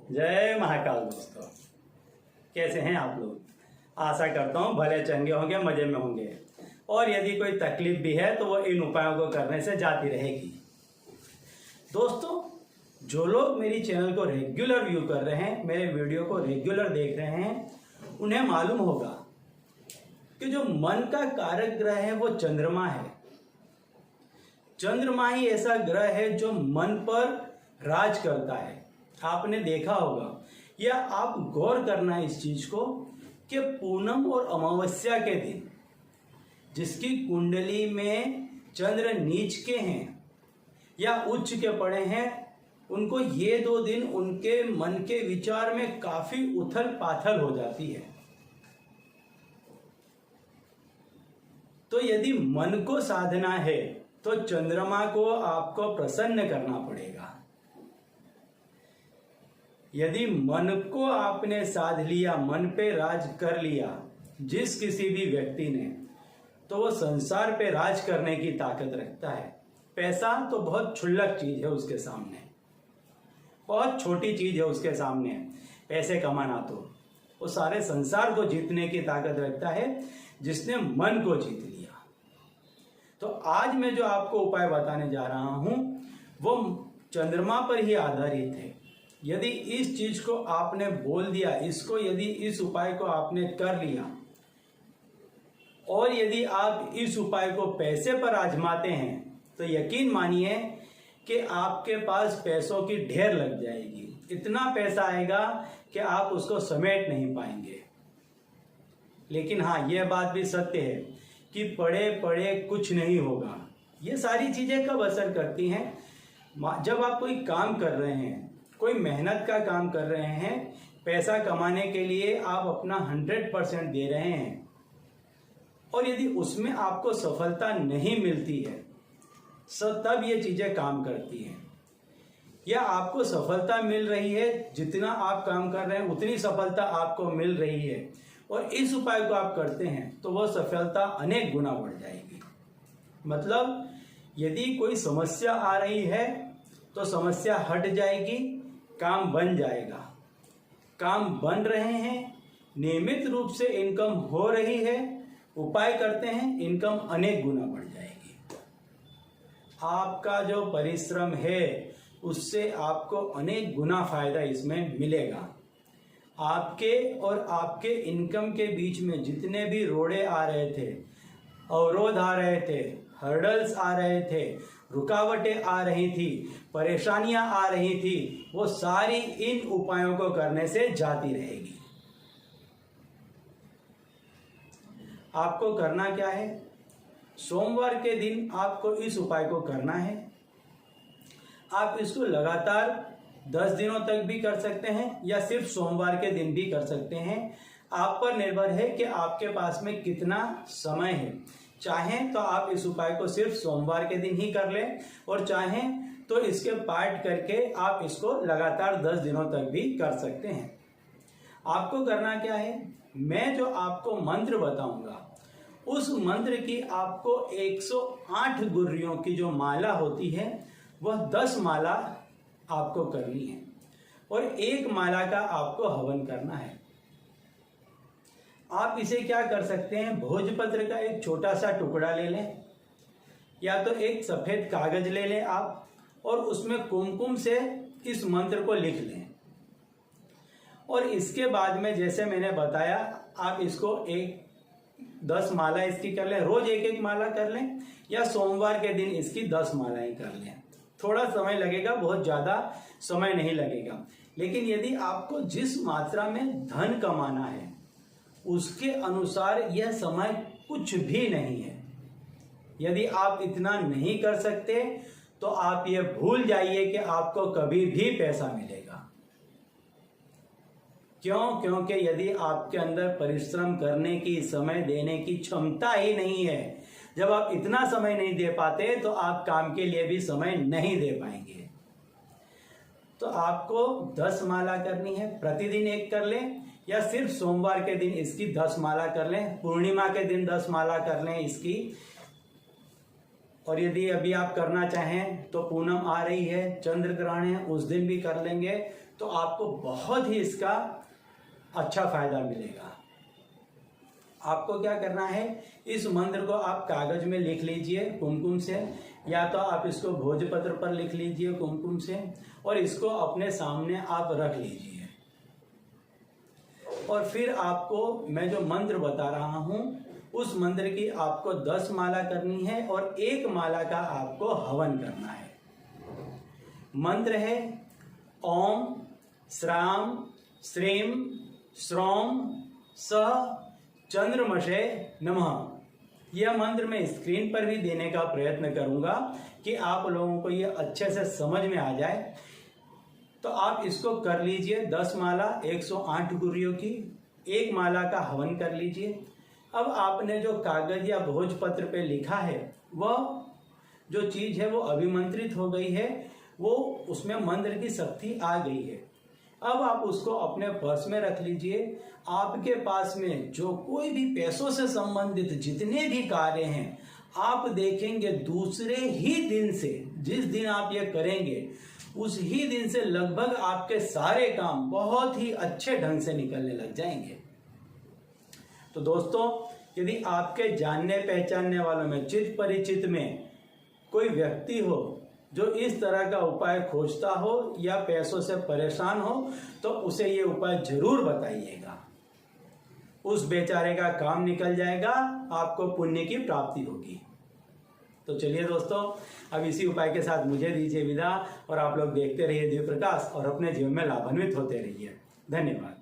जय महाकाल दोस्तों, कैसे हैं आप लोग। आशा करता हूँ भले चंगे होंगे, मजे में होंगे और यदि कोई तकलीफ भी है तो वो इन उपायों को करने से जाती रहेगी। दोस्तों, जो लोग मेरी चैनल को रेगुलर व्यू कर रहे हैं, मेरे वीडियो को रेगुलर देख रहे हैं, उन्हें मालूम होगा कि जो मन का कारक ग्रह है वो चंद्रमा है। चंद्रमा ही ऐसा ग्रह है जो मन पर राज करता है। आपने देखा होगा या आप गौर करना इस चीज को कि पूनम और अमावस्या के दिन जिसकी कुंडली में चंद्र नीच के हैं या उच्च के पड़े हैं, उनको ये 2 दिन उनके मन के विचार में काफी उथल पाथल हो जाती है। तो यदि मन को साधना है तो चंद्रमा को आपको प्रसन्न करना पड़ेगा। यदि मन को आपने साध लिया, मन पे राज कर लिया जिस किसी भी व्यक्ति ने, तो वो संसार पे राज करने की ताकत रखता है। पैसा तो बहुत क्षुल्लक चीज है उसके सामने, बहुत छोटी चीज है उसके सामने पैसे कमाना। तो वो सारे संसार को जीतने की ताकत रखता है जिसने मन को जीत लिया। तो आज मैं जो आपको उपाय बताने जा रहा हूं वो चंद्रमा पर ही आधारित है। यदि इस चीज को आपने बोल दिया, इसको यदि इस उपाय को आपने कर लिया और यदि आप इस उपाय को पैसे पर आजमाते हैं तो यकीन मानिए कि आपके पास पैसों की ढेर लग जाएगी। इतना पैसा आएगा कि आप उसको समेट नहीं पाएंगे। लेकिन हाँ, यह बात भी सत्य है कि पड़े पड़े कुछ नहीं होगा। ये सारी चीजें कब असर करती हैं? जब आप कोई काम कर रहे हैं, कोई मेहनत का काम कर रहे हैं, पैसा कमाने के लिए आप अपना 100% दे रहे हैं और यदि उसमें आपको सफलता नहीं मिलती है तब ये चीजें काम करती हैं। या आपको सफलता मिल रही है, जितना आप काम कर रहे हैं उतनी सफलता आपको मिल रही है और इस उपाय को आप करते हैं तो वह सफलता अनेक गुना बढ़ जाएगी। मतलब यदि कोई समस्या आ रही है तो समस्या हट जाएगी, काम बन जाएगा। काम बन रहे हैं, नियमित रूप से इनकम हो रही है, उपाय करते हैं, इनकम अनेक गुना बढ़ जाएगी। आपका जो परिश्रम है उससे आपको अनेक गुना फायदा इसमें मिलेगा। आपके और आपके इनकम के बीच में जितने भी रोड़े आ रहे थे, अवरोध आ रहे थे, हर्डल्स आ रहे थे, रुकावटें आ रही थी, परेशानियां आ रही थी, वो सारी इन उपायों को करने से जाती रहेगी। आपको करना क्या है? सोमवार के दिन आपको इस उपाय को करना है। आप इसको लगातार 10 दिनों तक भी कर सकते हैं या सिर्फ सोमवार के दिन भी कर सकते हैं। आप पर निर्भर है कि आपके पास में कितना समय है। चाहें तो आप इस उपाय को सिर्फ सोमवार के दिन ही कर लें और चाहें तो इसके पार्ट करके आप इसको लगातार 10 दिनों तक भी कर सकते हैं। आपको करना क्या है? मैं जो आपको मंत्र बताऊंगा उस मंत्र की आपको 108 गुर्रियों की जो माला होती है वह 10 माला आपको करनी है और 1 माला का आपको हवन करना है। आप इसे क्या कर सकते हैं? भोजपत्र का एक छोटा सा टुकड़ा ले लें या तो एक सफेद कागज ले लें आप और उसमें कुमकुम से इस मंत्र को लिख लें और इसके बाद में जैसे मैंने बताया आप इसको 10 माला इसकी कर लें। रोज 1-1 माला कर लें या सोमवार के दिन इसकी 10 मालाएं कर लें। थोड़ा समय लगेगा, बहुत ज्यादा समय नहीं लगेगा। लेकिन यदि आपको जिस मात्रा में धन कमाना है उसके अनुसार यह समय कुछ भी नहीं है। यदि आप इतना नहीं कर सकते तो आप ये भूल जाइए कि आपको कभी भी पैसा मिलेगा। क्यों? क्योंकि यदि आपके अंदर परिश्रम करने की, समय देने की क्षमता ही नहीं है, जब आप इतना समय नहीं दे पाते तो आप काम के लिए भी समय नहीं दे पाएंगे। तो आपको 10 माला करनी है, प्रतिदिन 1 कर लें या सिर्फ सोमवार के दिन इसकी 10 माला कर लें, पूर्णिमा के दिन 10 माला कर लें इसकी। और यदि अभी आप करना चाहें तो पूनम आ रही है, चंद्र ग्रहण है, उस दिन भी कर लेंगे। तो आपको बहुत ही इसका अच्छा फायदा मिलेगा। आपको क्या करना है, इस मंत्र को आप कागज में लिख लीजिए कुमकुम से, या तो आप इसको भोजपत्र पर लिख लीजिए कुमकुम से, और इसको अपने सामने आप रख लीजिए। और फिर आपको मैं जो मंत्र बता रहा हूं उस मंत्र की आपको 10 माला करनी है और 1 माला का आपको हवन करना है। मंत्र है ओम श्राम श्रीम श्रौम सह चंद्रमसे नमः। यह मंत्र मैं स्क्रीन पर भी देने का प्रयत्न करूंगा कि आप लोगों को यह अच्छे से समझ में आ जाए। तो आप इसको कर लीजिए 10 माला 108 गुर्रियों की, 1 माला का हवन कर लीजिए। अब आपने जो कागज या भोजपत्र पे लिखा है वह जो चीज है वो अभिमंत्रित हो गई है, वो उसमें मंत्र की शक्ति आ गई है। अब आप उसको अपने पर्स में रख लीजिए। आपके पास में जो कोई भी पैसों से संबंधित जितने भी कार्य हैं, आप देखेंगे दूसरे ही दिन से, जिस दिन आप ये करेंगे उस ही दिन से लगभग आपके सारे काम बहुत ही अच्छे ढंग से निकलने लग जाएंगे। तो दोस्तों, यदि आपके जानने पहचानने वालों में चित परिचित में कोई व्यक्ति हो जो इस तरह का उपाय खोजता हो या पैसों से परेशान हो, तो उसे ये उपाय जरूर बताइएगा। उस बेचारे का काम निकल जाएगा, आपको पुण्य की प्राप्ति होगी। तो चलिए दोस्तों, अब इसी उपाय के साथ मुझे दीजिए विदा, और आप लोग देखते रहिए दिव्य प्रकाश और अपने जीवन में लाभान्वित होते रहिए। धन्यवाद।